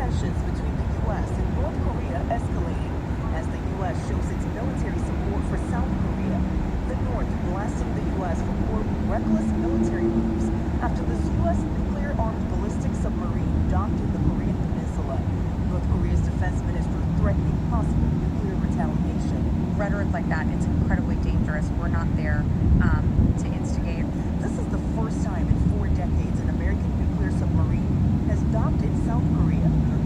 tensions between the U.S. and North Korea escalating as the U.S. shows its military support for South Korea. The North blasting the U.S. for, quote, reckless military moves after this U.S. nuclear-armed ballistic submarine docked in the Korean peninsula. North Korea's defense minister threatening possible nuclear retaliation. Rhetoric like that, it's incredibly dangerous. We're not there to instigate. This is the first time in 4 decades an American nuclear submarine has docked in South Korea.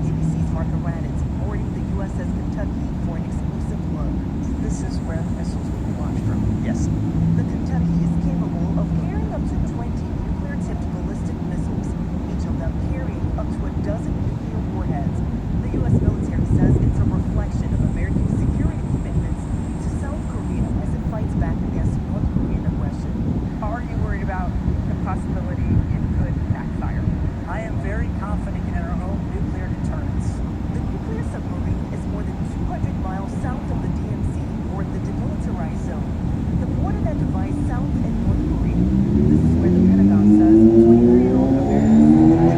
ABC's Arirang boarding the USS Kentucky for an exclusive look. This is where the missiles will be launched from. Yes. The Kentucky is capable of carrying up to 20 nuclear-tipped ballistic missiles, each of them carrying up to a dozen nuclear warheads. The U.S. military says it's a reflection of American security commitments to South Korea as it fights back against North Korean aggression. Are you worried about the possibility it could backfire? I am very confident in our own nuclear deterrence. The nuclear submarine is more than 200 miles south of the DMZ, or the demilitarized zone, the border that divides South and North Korea. This is where the Pentagon says 23-year-old American soldier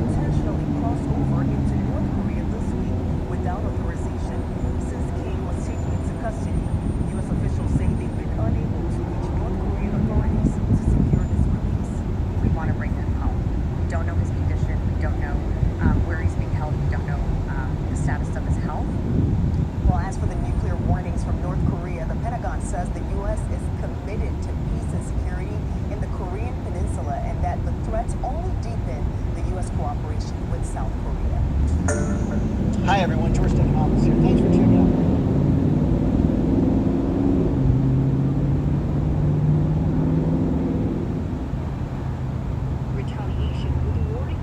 intentionally crossed over into North Korea this week without authorization. Since King was taken into custody, U.S. officials say they've been unable to reach North Korean authorities to secure his release. We want to bring him home. We don't know his condition. We don't know where he's being held. We don't know the status of his health. Well, as for the nuclear warnings from North Korea, the Pentagon says the U.S. is committed to peace and security in the Korean peninsula and that the threats only deepen the U.S. cooperation with South Korea. Hi everyone, George Stephanopoulos here. Thanks for tuning in. Retaliation with a warning.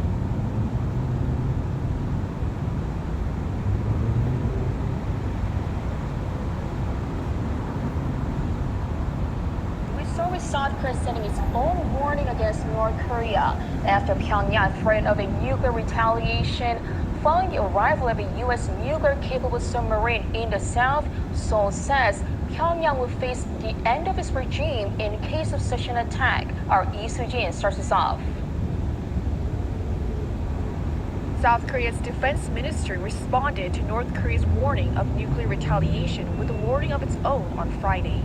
We saw with South Korea sending its own warning against North Korea after Pyongyang threat of a nuclear retaliation following the arrival of a U.S. nuclear-capable submarine in the south. Seoul says Pyongyang will face the end of its regime in case of such an attack. Our Lee Soo-jin starts us off. South Korea's defense ministry responded to North Korea's warning of nuclear retaliation with a warning of its own on Friday.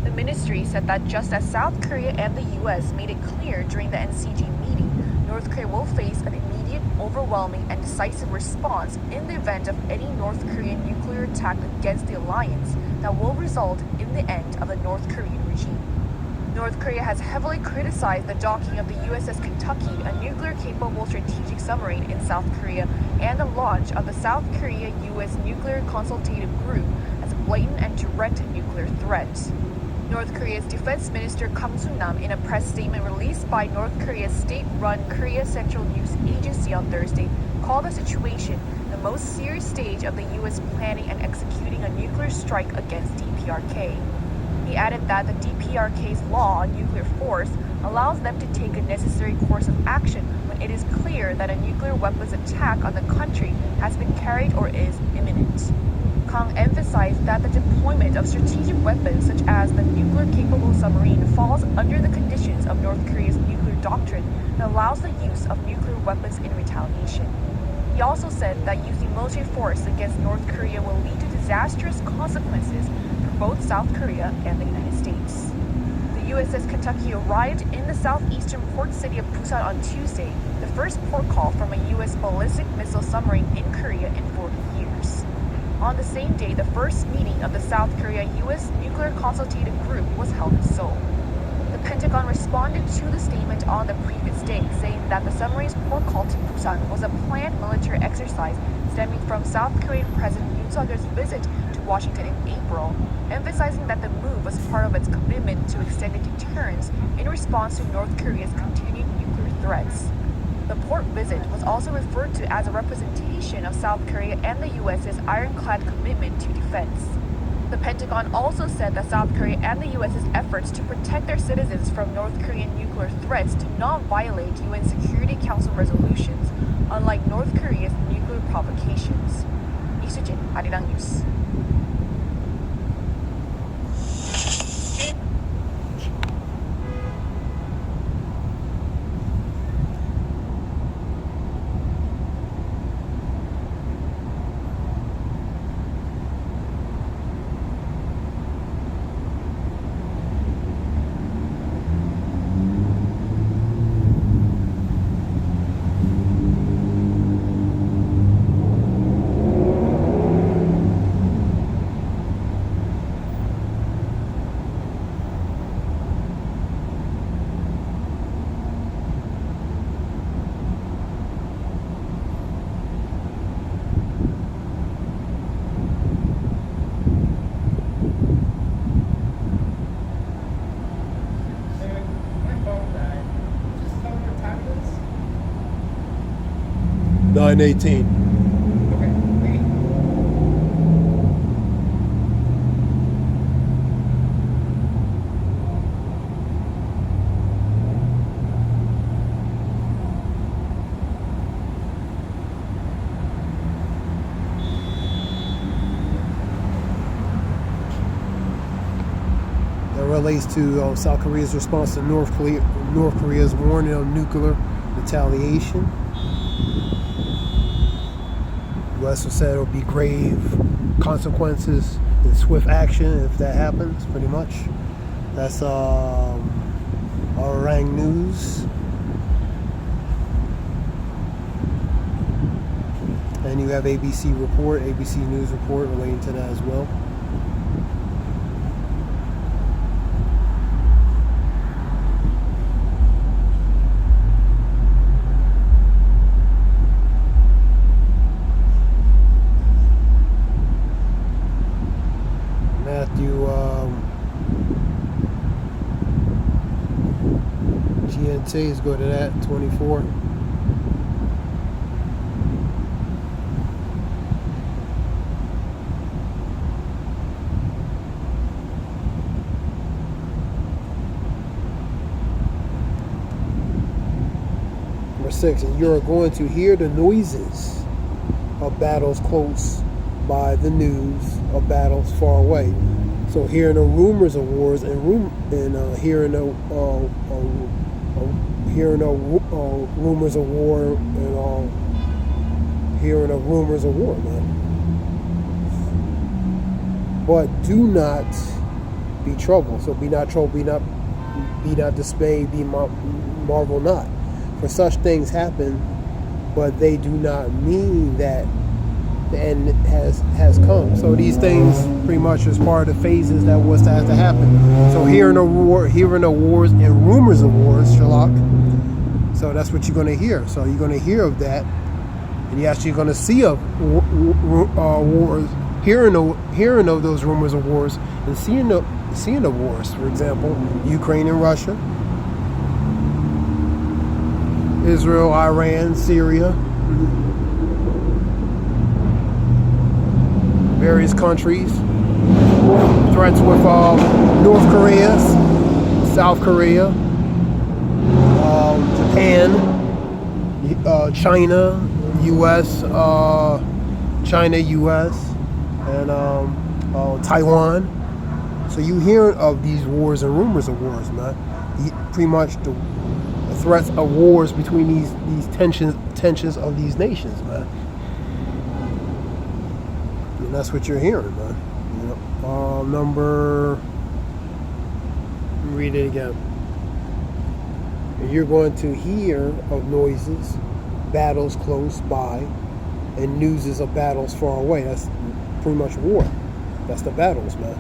The ministry said that just as South Korea and the U.S. made it clear during the NCG meeting, North Korea will face an immediate, overwhelming, and decisive response in the event of any North Korean nuclear attack against the alliance that will result in the end of the North Korean regime. North Korea has heavily criticized the docking of the USS Kentucky, a nuclear-capable strategic submarine in South Korea, and the launch of the South Korea-US Nuclear Consultative Group as a blatant and direct nuclear threat. North Korea's Defense Minister Kang Soo-nam, in a press statement released by North Korea's state-run Korea Central News Agency on Thursday, called the situation the most serious stage of the U.S. planning and executing a nuclear strike against DPRK. He added that the DPRK's law on nuclear force allows them to take a necessary course of action when it is clear that a nuclear weapons attack on the country has been carried or is imminent. Kang emphasized that the deployment of strategic weapons such as the nuclear-capable submarine falls under the conditions of North Korea's nuclear doctrine that allows the use of nuclear weapons in retaliation. He also said that using military force against North Korea will lead to disastrous consequences for both South Korea and the United States. The USS Kentucky arrived in the southeastern port city of Busan on Tuesday, the first port call from a U.S. ballistic missile submarine in Korea in 40 years. On the same day, the first meeting of the South Korea-U.S. Nuclear Consultative Group was held in Seoul. The Pentagon responded to the statement on the previous day, saying that the submarine's port call to Busan was a planned military exercise stemming from South Korean President Yoon Suk-yeol's visit to Washington in April, emphasizing that the move was part of its commitment to extended deterrence in response to North Korea's continued nuclear threats. The port visit was also referred to as a representation of South Korea and the U.S.'s ironclad commitment to defense. The Pentagon also said that South Korea and the U.S.'s efforts to protect their citizens from North Korean nuclear threats do not violate UN Security Council resolutions, unlike North Korea's nuclear provocations. Lee Soo-jin, Arirang News. 9:18. Okay, thank you. That relates to South Korea's response to North Korea's warning of nuclear retaliation. The U.S. has said it will be grave consequences and swift action if that happens, pretty much. That's Arirang News. And you have ABC News report relating to that as well. GNT, let's go to that, 24. Number 6, and you're going to hear the noises of battles close by, the news of battles far away. So hearing the rumors of wars and hearing the rumors of war and hearing the rumors of war, man. But do not be troubled. So be not troubled, be not dismayed, be marvel not. For such things happen, but they do not mean that the end has come. So these things pretty much is part of the phases that was to have to happen. So hearing the wars and rumors of wars, Sherlock. So that's what you're going to hear. So you're going to hear of that, and you're actually going to see of wars, hearing of those rumors of wars, and seeing the wars. For example, Ukraine and Russia, Israel, Iran, Syria. Various countries, threats with North Korea, South Korea, Japan, China, U.S., China, U.S., and Taiwan. So you hear of these wars and rumors of wars, man. Pretty much the threats of wars between these tensions of these nations, man. And that's what you're hearing, man. Yep. Let me read it again. And you're going to hear of noises, battles close by, and news of battles far away. That's pretty much war. That's the battles, man.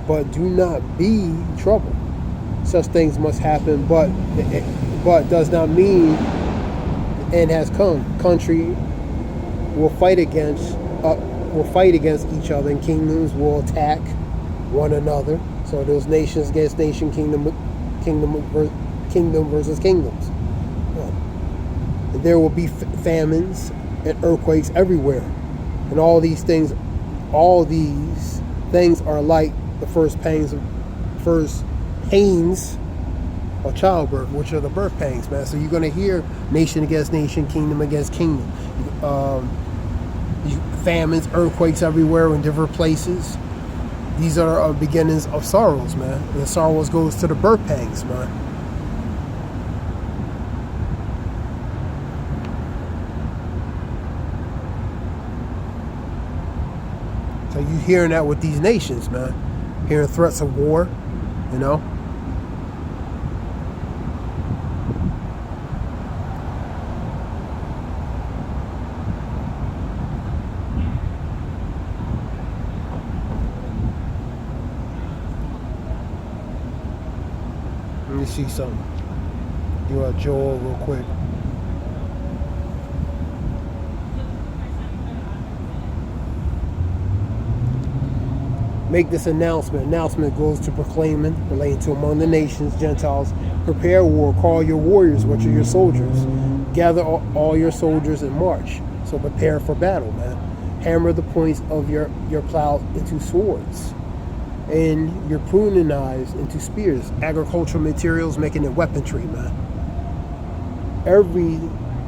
But do not be troubled. Such things must happen, but does not mean the end has come. Country will fight against each other, and kingdoms will attack one another. So those nations against nation, kingdom versus kingdoms. There will be famines and earthquakes everywhere, and all these things are like the first pains of childbirth, which are the birth pangs, man. So you're going to hear nation against nation, kingdom against kingdom. Famines, earthquakes everywhere in different places. These are beginnings of sorrows, man. And the sorrows goes to the birth pangs, man. So you hearing that with these nations, man. Hearing threats of war, you know. Let me see something. Do a Joel real quick. Make this announcement. Announcement goes to proclaiming, relating to among the nations, Gentiles, Prepare war, call your warriors, which are your soldiers. Gather all your soldiers and march. So prepare for battle, man. Hammer the points of your plows into swords, and your pruning knives into spears. Agricultural materials, making it weaponry, man.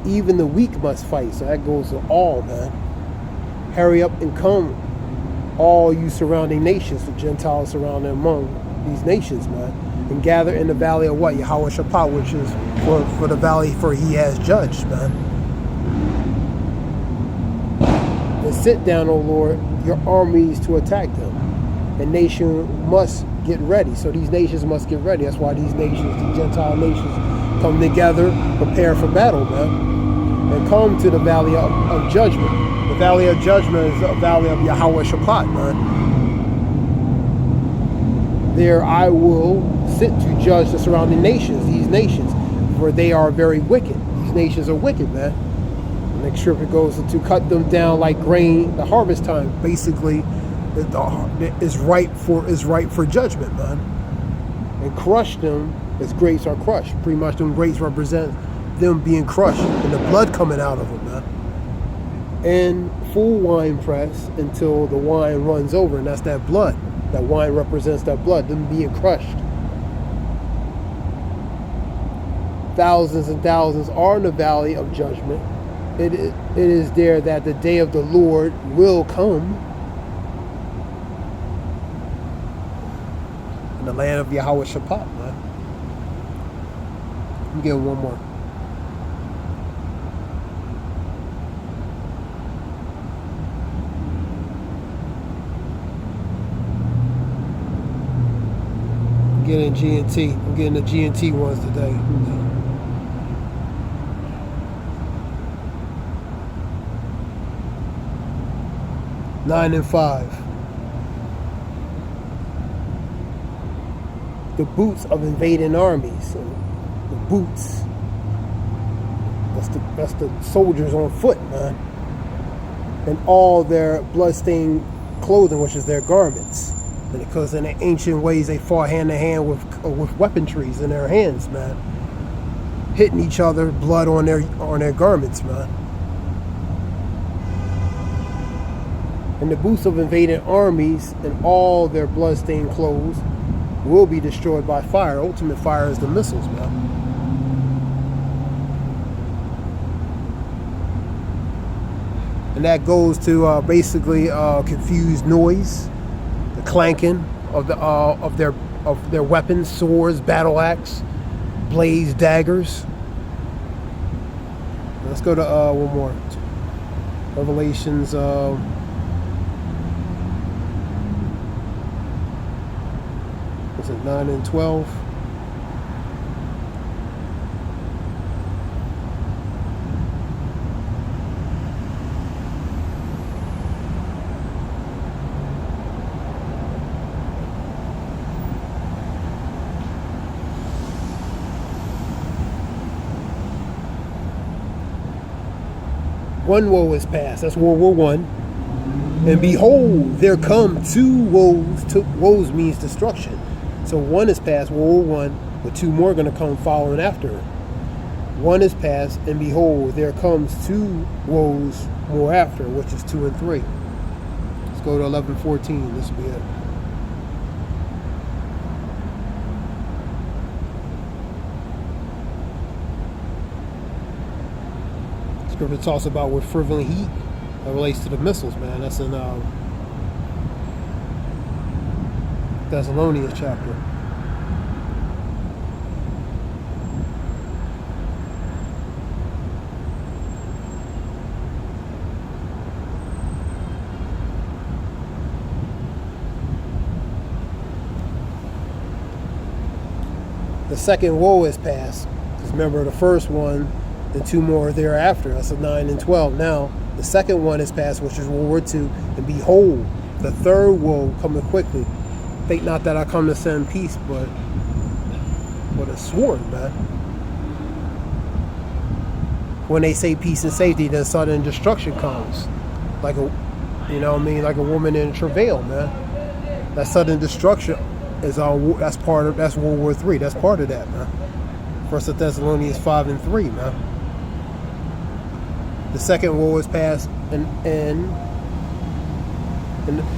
Even the weak must fight, so that goes to all, man. Hurry up and come, all you surrounding nations, the Gentiles surrounding among these nations, man. And gather in the valley of what? Yahweh Shaphat, which is for the valley, for he has judged, man. And sit down, O Lord, your armies to attack them. The nation must get ready. So these nations must get ready. That's why these nations, the Gentile nations, come together, prepare for battle, man. And come to the valley of judgment. The valley of judgment is the valley of Yahweh Shaphat, man. There I will sit to judge the surrounding nations, these nations, for they are very wicked. These nations are wicked, man. The next scripture goes to cut them down like grain, the harvest time. Basically, is ripe for judgment, man. And crush them as grapes are crushed. Pretty much them grapes represent them being crushed and the blood coming out of them, man. And full wine press until the wine runs over, and that's that blood. That wine represents that blood, them being crushed. Thousands and thousands are in the valley of judgment. It is there that the day of the Lord will come. In the land of Yahweh Shaphat, man. Let me get one more. I'm getting G&T. I'm getting the G&T ones today. 9 and 5. The boots of invading armies. So the boots. That's the soldiers on foot, man. And all their bloodstained clothing, which is their garments. And because in the ancient ways they fought hand to hand with weaponries in their hands, man. Hitting each other, blood on their garments, man. And the boots of invading armies and all their bloodstained clothes will be destroyed by fire. Ultimate fire is the missiles, man. And that goes to basically confused noise, the clanking of their weapons, swords, battle axe, blades, daggers. Let's go to one more. Revelations. Was it 9 and 12? One woe is past. That's World War I. And behold, there come two woes. Woes means destruction. So one is past, World War I, but two more are going to come following after it. One is past, and behold, there comes two woes more after, which is 2 and 3. Let's go to 11:14. This will be it. Scripture talks about with fervent heat. That relates to the missiles, man. That's in Thessalonians chapter. The second woe is past. Because remember, the first one and two more thereafter. That's a 9 and 12. Now, the second one is past, which is World War II. And behold, the third woe coming quickly. Think not that I come to send peace, but a sword, man. When they say peace and safety, then sudden destruction comes. Like like a woman in travail, man. That sudden destruction is that's World War III. That's part of that, man. 1 Thessalonians 5:3, man. The second woe is past and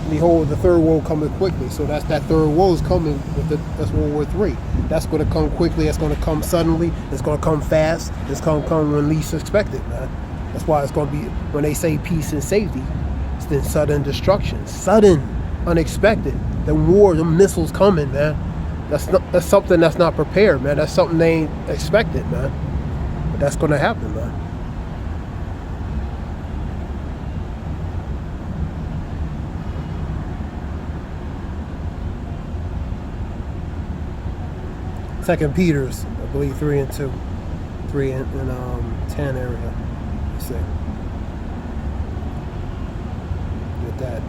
behold, the third woe coming quickly. So that third woe is coming that's World War III. That's going to come quickly. That's going to come suddenly. It's going to come fast. It's going to come when least expected, man. That's why it's going to be, when they say peace and safety, it's then sudden destruction, sudden, unexpected. The war, the missiles coming, man. That's something that's not prepared, man. That's something they ain't expected, man. But that's going to happen, man. Second Peter's, I believe, 3:2, 3 and 10 area. Let's see. Get that.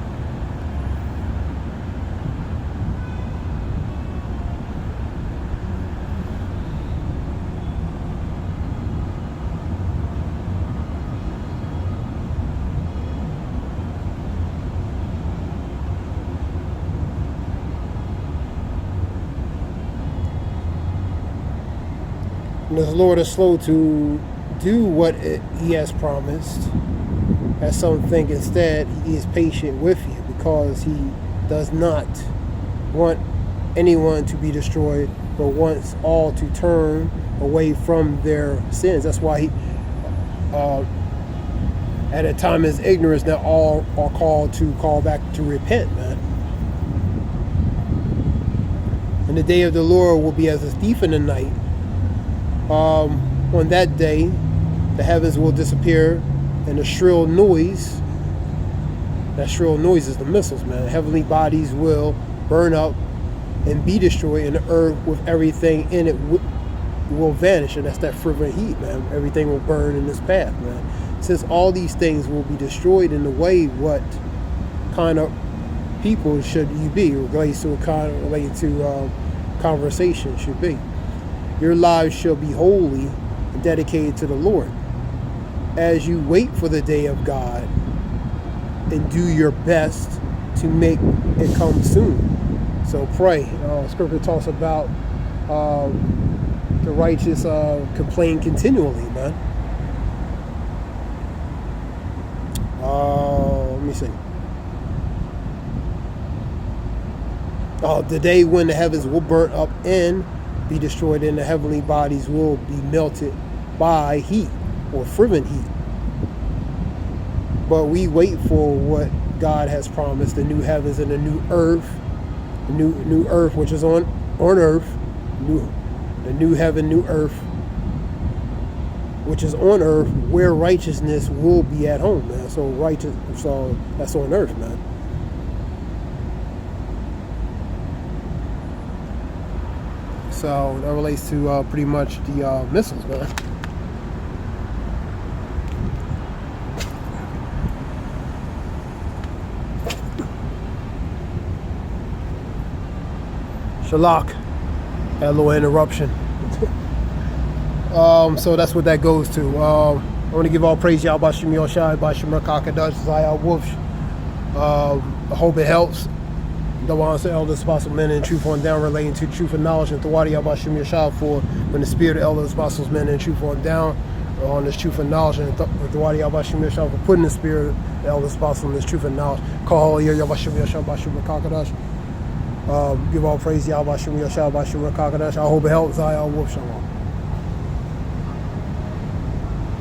And the Lord is slow to do what he has promised, as some think. Instead, he is patient with you because he does not want anyone to be destroyed, but wants all to turn away from their sins. That's why he, at a time of ignorance, that all are called to call back to repent, man. And the day of the Lord will be as a thief in the night. On that day, the heavens will disappear, and the shrill noise, that shrill noise is the missiles, man. Heavenly bodies will burn up and be destroyed, and the earth with everything in it will vanish. And that's that fervent heat, man. Everything will burn in this path, man. Since all these things will be destroyed in the way, what kind of people should you be? Related to conversation should be. Your lives shall be holy and dedicated to the Lord. As you wait for the day of God and do your best to make it come soon. So pray. Scripture talks about the righteous complain continually, man. Let me see. The day when the heavens will burn up and be destroyed, and the heavenly bodies will be melted by heat or fervent heat. But we wait for what God has promised, the new heavens and the new earth, the new earth which is on earth, the new heaven, new earth which is on earth, where righteousness will be at home, man. So that's on earth, man. So that relates to pretty much the missiles, man. Shalak, had a little interruption. So that's what that goes to. I want to give all praise to Yahweh Shem Yoshai, Bashim Rakakadash, Zayah Wolf. I hope it helps. The ones the elders, apostle men, and truth on down, relating to truth and knowledge, and Thawadi Yabashim Yashab for when the spirit of elders, apostles, men, and truth on down on this truth and knowledge, and Thawadi Yabashim Yashab for putting the spirit of elders, apostles, and this truth and knowledge. Call here Yabashim Yashab, Bashim Rakakadash. Give all praise to Yahweh Shem Yoshai, Bashim Rakakadash. I hope it helps. Zayah Wolf Shalom.